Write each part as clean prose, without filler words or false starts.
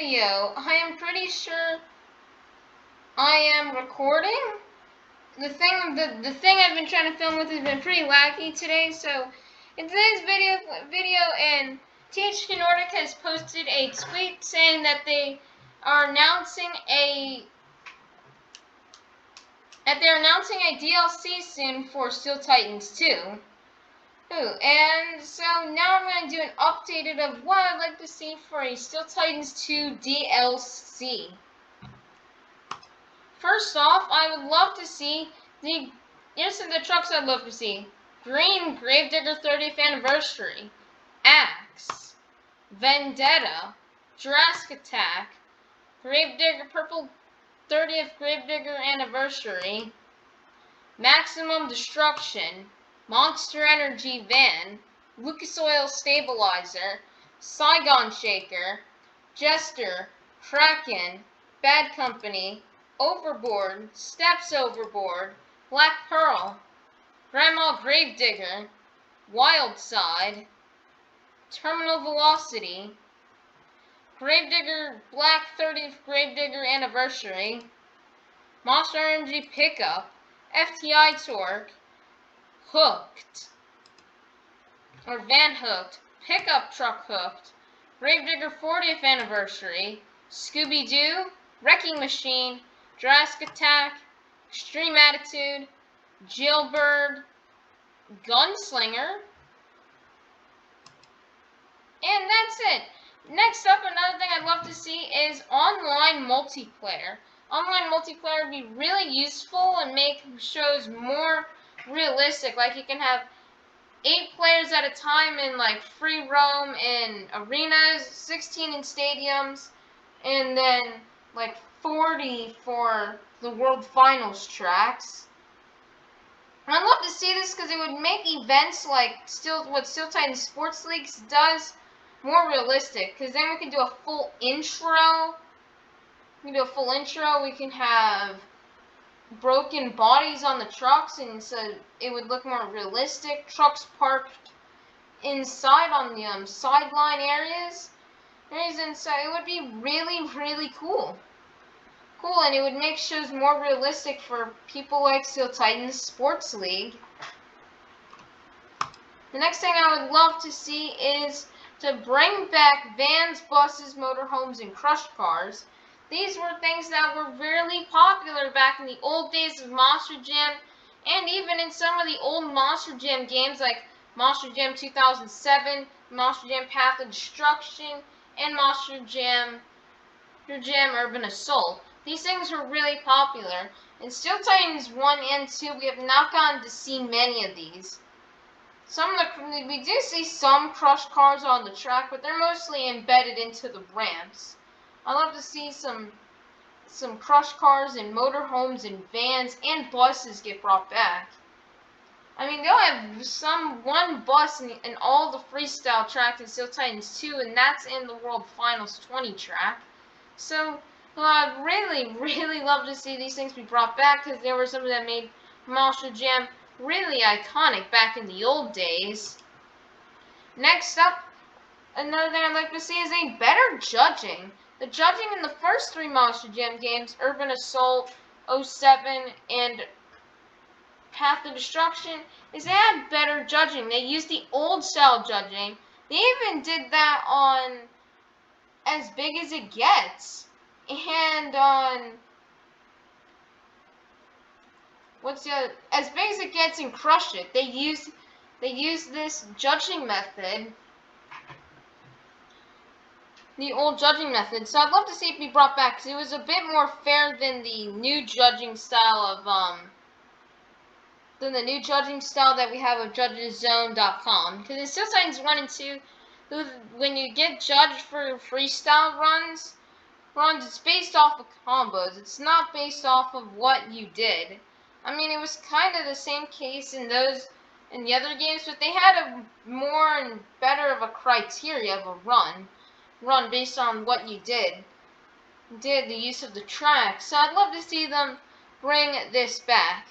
video. I am pretty sure I am recording. The thing I've been trying to film with has been pretty laggy today, so in today's video and THQ NORDIC has posted a tweet saying that they are announcing a DLC soon for Steel Titans 2. And so now I'm going to do an updated of what I'd like to see for a Steel Titans 2 DLC. First off, I would love to see here's some of the trucks I'd love to see. Green Gravedigger 30th Anniversary, Axe, Vendetta, Jurassic Attack, Gravedigger Purple 30th Gravedigger Anniversary, Maximum Destruction, Monster Energy Van, Lucas Oil Stabilizer, Saigon Shaker, Jester, Kraken, Bad Company, Overboard, Steps Overboard, Black Pearl, Grandma Gravedigger, Wild Side, Terminal Velocity, Gravedigger Black 30th Gravedigger Anniversary, Monster Energy Pickup, FTI Torque, Hooked, or Van Hooked, Pickup Truck Hooked, Gravedigger 40th Anniversary, Scooby-Doo, Wrecking Machine, Jurassic Attack, Extreme Attitude, Jailbird, Gunslinger, and that's it. Next up, another thing I'd love to see is online multiplayer. Online multiplayer would be really useful and make shows more realistic. Like you can have 8 players at a time in like free roam in arenas, 16 in stadiums, and then like 40 for the World Finals tracks. I'd love to see this because it would make events like what Steel Titans Sports Leagues does more realistic. Because then we can do a full intro. We can have broken bodies on the trucks, and so it would look more realistic. Trucks parked inside on the sideline areas, and so it would be really, really cool. And it would make shows more realistic for people like Steel Titans Sports League. The next thing I would love to see is to bring back vans, buses, motorhomes, and crushed cars. These were things that were really popular back in the old days of Monster Jam, and even in some of the old Monster Jam games like Monster Jam 2007, Monster Jam Path of Destruction, and Monster Jam Urban Assault. These things were really popular. In Steel Titans 1 and 2, we have not gotten to see many of these. We do see some crushed cars on the track, but they're mostly embedded into the ramps. I'd love to see some crushed cars and motorhomes and vans and buses get brought back. I mean, they'll have one bus in all the freestyle tracks in Steel Titans 2, and that's in the World Finals 20 track. So I'd really, really love to see these things be brought back because there were some that made Monster Jam really iconic back in the old days. Next up, another thing I'd like to see is a better judging. The judging in the first 3 Monster Jam games, Urban Assault, 07, and Path of Destruction, is they had better judging. They used the old style judging. They even did that on As Big as It Gets. And on As Big as It Gets and Crush It. They used this judging method, the old judging method. So I'd love to see it be brought back because it was a bit more fair than the new judging style that we have of JudgesZone.com. Because in Steel Titans 1 and 2, when you get judged for freestyle runs, it's based off of combos. It's not based off of what you did. I mean, it was kind of the same case in the other games, but they had a more and better of a criteria of a run based on what you did, the use of the track. So I'd love to see them bring this back.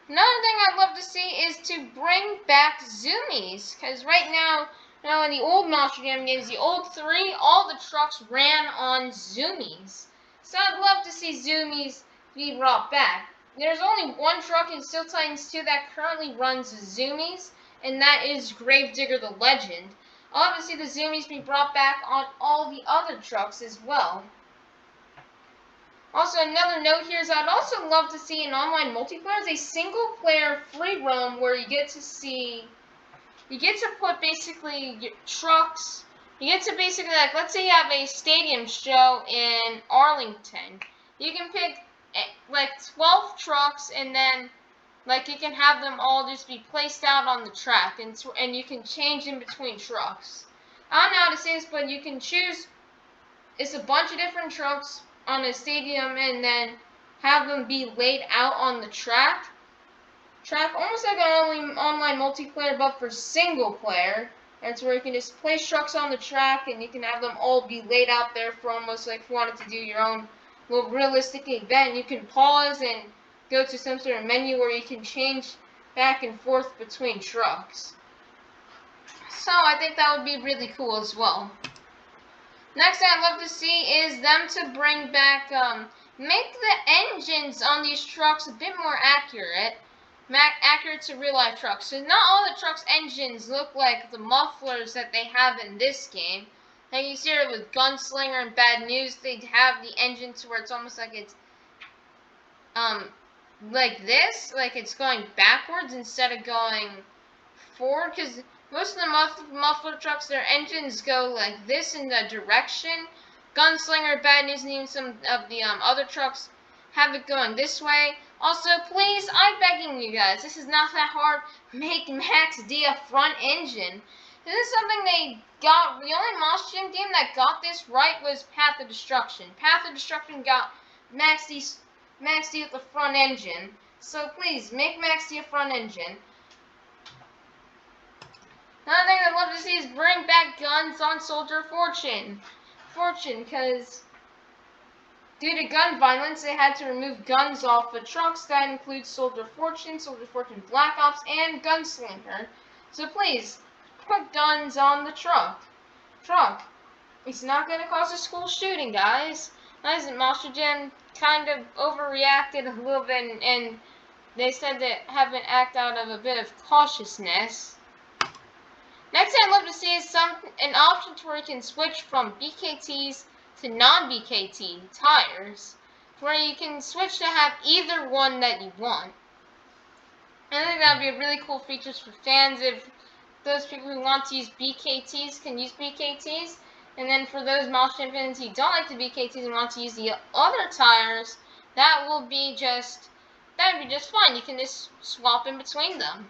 Another thing I'd love to see is to bring back zoomies, because right now Now, in the old Monster Jam games, the old 3, all the trucks ran on Zoomies. So I'd love to see Zoomies be brought back. There's only one truck in Steel Titans 2 that currently runs Zoomies, and that is Gravedigger the Legend. I'll love to see the Zoomies be brought back on all the other trucks as well. Also, another note here is I'd also love to see in online multiplayer a single-player free roam where you get to put basically your trucks. You get to basically, like, let's say you have a stadium show in Arlington. You can pick like 12 trucks, and then like you can have them all just be placed out on the track, and you can change in between trucks. I don't know how to say this, but you can choose. It's a bunch of different trucks on a stadium, and then have them be laid out on the track. Almost like an online multiplayer, but for single player. That's where you can just place trucks on the track, and you can have them all be laid out there for almost like if you wanted to do your own little realistic event. You can pause and go to some sort of menu where you can change back and forth between trucks. So I think that would be really cool as well. Next thing I'd love to see is them to bring back, make the engines on these trucks a bit more accurate to real-life trucks. So not all the trucks' engines look like the mufflers that they have in this game. Like you see it with Gunslinger and Bad News, they have the engine to where it's almost like it's, like this, like it's going backwards instead of going forward, because most of the muffler trucks, their engines go like this in the direction. Gunslinger, Bad News, and even some of the other trucks have it going this way. Also, please, I'm begging you guys, this is not that hard. Make Max D a front engine. This is something they got. The only Monster Jam game that got this right was Path of Destruction. Path of Destruction got Max D with the front engine. So please, make Max D a front engine. Another thing I'd love to see is bring back guns on Soldier Fortune. Because due to gun violence, they had to remove guns off the trucks. That includes Soldier Fortune Black Ops, and Gunslinger. So please, put guns on the truck. It's not going to cause a school shooting, guys. Isn't Monster Jam kind of overreacted a little bit, and they said that have an act out of a bit of cautiousness. Next thing I'd love to see is an option to where you can switch from BKTs to non-BKT tires, where you can switch to have either one that you want. And I think that would be a really cool feature for fans if those people who want to use BKTs can use BKTs. And then for those Monster Jam fans who don't like the BKTs and want to use the other tires, that would be just fine. You can just swap in between them.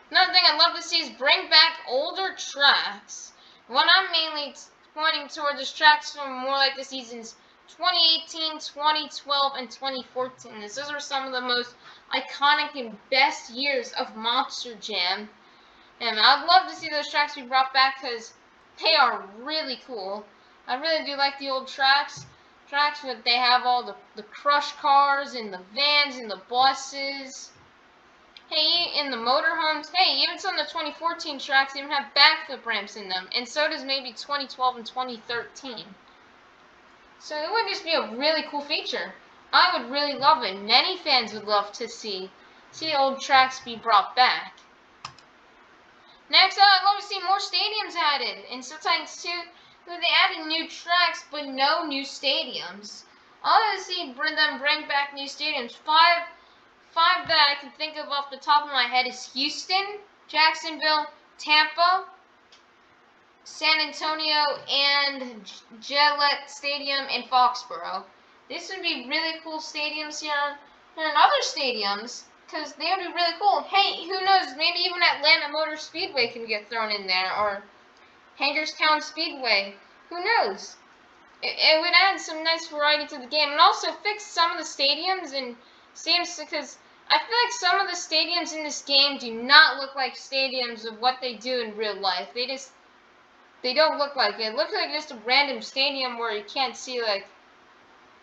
Another thing I'd love to see is bring back older tracks. What I'm mainly pointing towards is tracks from more like the seasons 2018, 2012, and 2014. Those are some of the most iconic and best years of Monster Jam. And I'd love to see those tracks be brought back because they are really cool. I really do like the old tracks. Tracks where they have all the crush cars and the vans and the buses. Hey, in the motorhomes, hey, even some of the 2014 tracks even have backflip ramps in them, and so does maybe 2012 and 2013. So it would just be a really cool feature. I would really love it. Many fans would love to see old tracks be brought back. Next, I'd love to see more stadiums added. In Sometimes 2, they added new tracks, but no new stadiums. I want to see them bring back new stadiums. Five that I can think of off the top of my head is Houston, Jacksonville, Tampa, San Antonio, and Gillette Stadium in Foxborough. This would be really cool stadiums here. And other stadiums, because they would be really cool. Hey, who knows, maybe even Atlanta Motor Speedway can get thrown in there, or Hagerstown Speedway. Who knows? It would add some nice variety to the game, and also fix some of the stadiums and stadiums, because I feel like some of the stadiums in this game do not look like stadiums of what they do in real life. They don't look like it. It looks like just a random stadium where you can't see like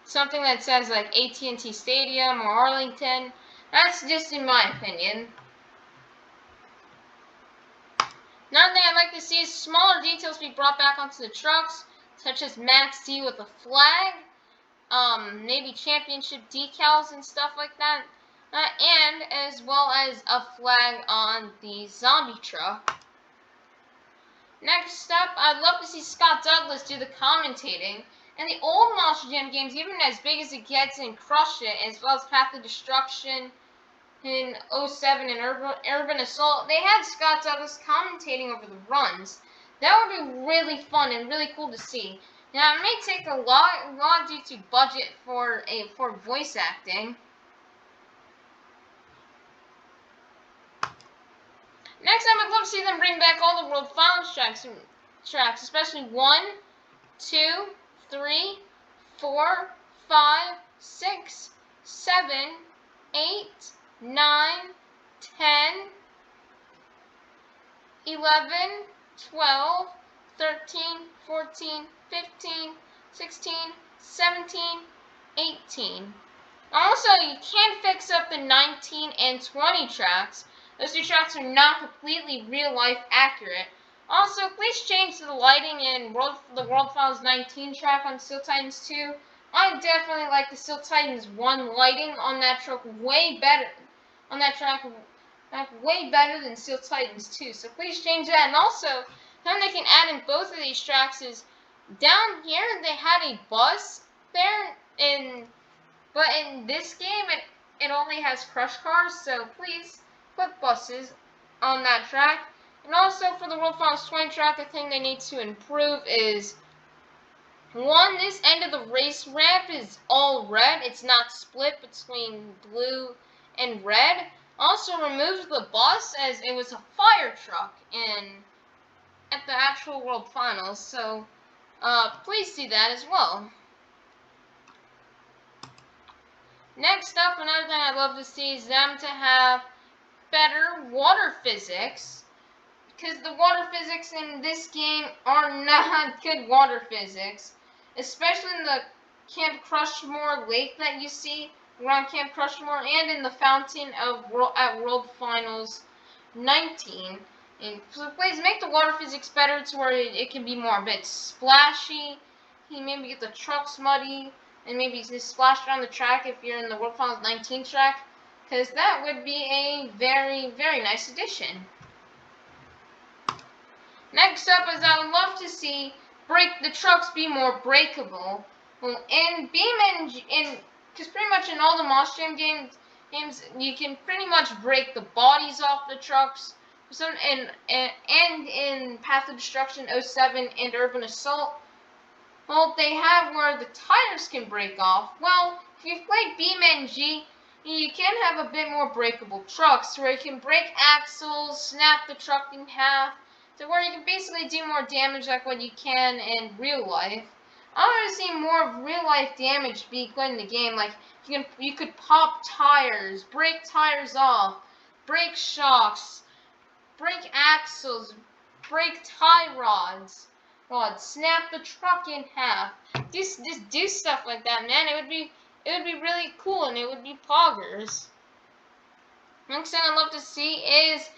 something that says like AT&T Stadium or Arlington. That's just in my opinion. Another thing I'd like to see is smaller details be brought back onto the trucks, such as Max D with a flag, maybe championship decals and stuff like that, and as well as a flag on the zombie truck. Next up, I'd love to see Scott Douglas do the commentating. And the old Monster Jam games, even as big as it gets and Crush It, as well as Path of Destruction in 07 and Urban Assault, they had Scott Douglas commentating over the runs. That would be really fun and really cool to see. Now, it may take a lot due to budget for voice acting. Next time, I'd love to see them bring back all the World Finals tracks, especially 1, 2, 3, 4, 5, 6, 7, 8, 9, 10, 11, 12, 13, 14, 15, 16, 17, 18. Also, you can fix up the 19 and 20 tracks. Those two tracks are not completely real-life accurate. Also, please change the lighting in the World Finals 19 track on Steel Titans 2. I definitely like the Steel Titans 1 lighting on that track way better. Way better than Steel Titans 2. So please change that. And also, something they can add in both of these tracks is down here they had a bus there, but in this game it only has crush cars. So please put buses on that track. And also for the World Finals 20 track, the thing they need to improve is, one, this end of the race ramp is all red. It's not split between blue and red. Also remove the bus, as it was a fire truck at the actual World Finals. So please see that as well. Next up, another thing I'd love to see is them to have better water physics, because the water physics in this game are not good water physics, especially in the Camp Crushmore lake that you see around Camp Crushmore, and in the fountain at World Finals 19. And so please make the water physics better to where it can be more a bit splashy. You maybe get the trucks muddy, and maybe just splash around the track if you're in the World Finals 19 track, because that would be a very, very nice addition. Next up is I would love to see the trucks be more breakable. Well, in because pretty much in all the Monster Jam games, you can pretty much break the bodies off the trucks. And in Path of Destruction 07 and Urban Assault, well, they have where the tires can break off. Well, if you've played BeamNG, you can have a bit more breakable trucks where you can break axles, snap the truck in half, to where you can basically do more damage like what you can in real life. I want to see more of real life damage be put in the game. Like you could pop tires, break tires off, break shocks, break axles, break tie rods, snap the truck in half. Just do stuff like that, man. It would be really cool, and it would be poggers. Next thing I'd love to see is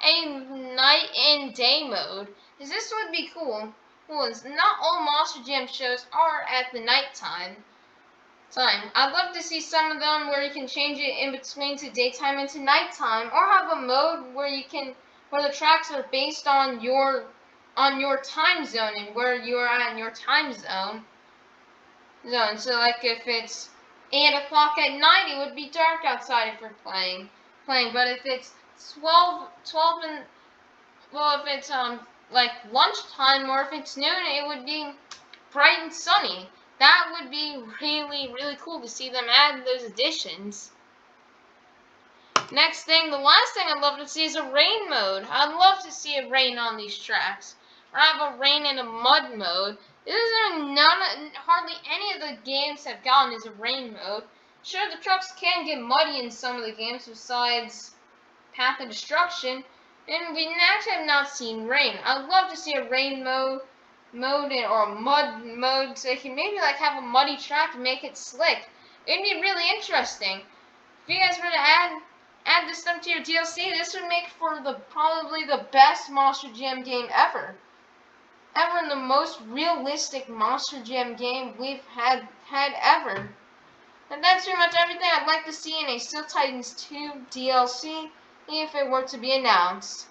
a night and day mode. This would be cool. Well, not all Monster Jam shows are at the nighttime. I'd love to see some of them where you can change it in between to daytime and to nighttime, or have a mode where the tracks are based on your time zone and where you are at in your time zone. So like if it's 8 o'clock at night, it would be dark outside if you're playing. But if it's 12 and, well, if it's like lunchtime, or if it's noon, it would be bright and sunny. That would be really, really cool to see them add those additions. Next thing, the last thing I'd love to see is a rain mode. I'd love to see a rain on these tracks, or have a rain in a mud mode. Hardly any of the games have gotten is a rain mode. Sure, the trucks can get muddy in some of the games besides Path of Destruction, and we actually have not seen rain. I'd love to see a rain mode or a mud mode, so you can maybe like have a muddy track and make it slick. It'd be really interesting. If you guys were to add add this stuff to your DLC, this would make for probably the best Monster Jam game ever. In the most realistic Monster Jam game we've had ever. And that's pretty much everything I'd like to see in a Steel Titans 2 DLC, if it were to be announced.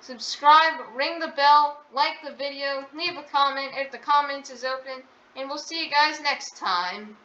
Subscribe, ring the bell, like the video, leave a comment if the comments is open, and we'll see you guys next time.